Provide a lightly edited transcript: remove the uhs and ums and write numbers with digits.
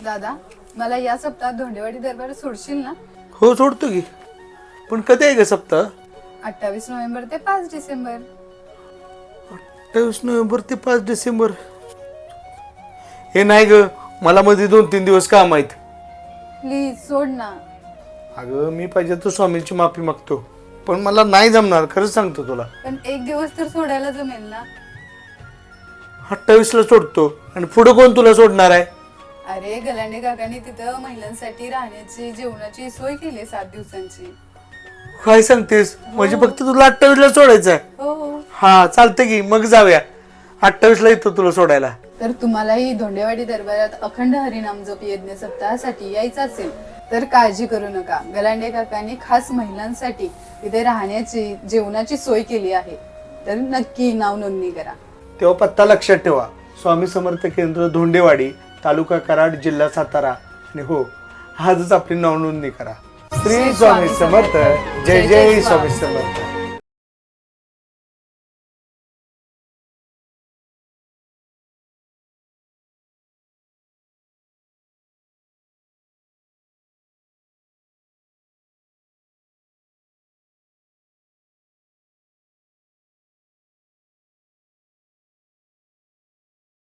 दादा, मला या सप्ताहात धोंडेवाडी दरबार सोडशील ना? हो सोडतो की, पण कधी आहे ग सप्ताह? 28 नोव्हेंबर ते 5 डिसेंबर. 28 नोव्हेंबर ते 5 डिसेंबर. हे नाही ग, मला मध्ये 2-3 दिवस काम आहेत. प्लीज सोड ना. अगं मी पाहिजे तर स्वामींची माफी मागतो, पण मला नाही जमणार, खरंच सांगतो तुला. पण एक दिवस तर सोडायला जमेल ना? 28 ला सोडतो आणि पुढे कोण तुला सोडणार आहे? अरे गलांडे काकांनी तिथं महिलांसाठी राहण्याची जेवणाची सोय केली 7 दिवसांची. काय सांगतेस? म्हणजे फक्त तुला 28 ला सोडायचं आहे? हो. हा चालतंय की, मग जाऊया. 28 ला येतो तुला सोडायला. तर तुम्हालाही धोंडेवाडी दरबारात अखंड हरिनाम जप यज्ञ सप्ताहासाठी यायचं असेल तर काळजी करू नका. गलांडे काकांनी खास महिलांसाठी इथे राहण्याची जेवणाची सोय केली आहे. तर नक्की नाव नोंदणी करा. तेव्हा पत्ता लक्षात ठेवा. स्वामी समर्थ केंद्र धोंडेवाडी, तालुका कराड, जिल्हा सातारा. आणि हो, आजच आपली नाव नोंदणी करा. श्री स्वामी समर्थ. जय जय स्वामी समर्थ.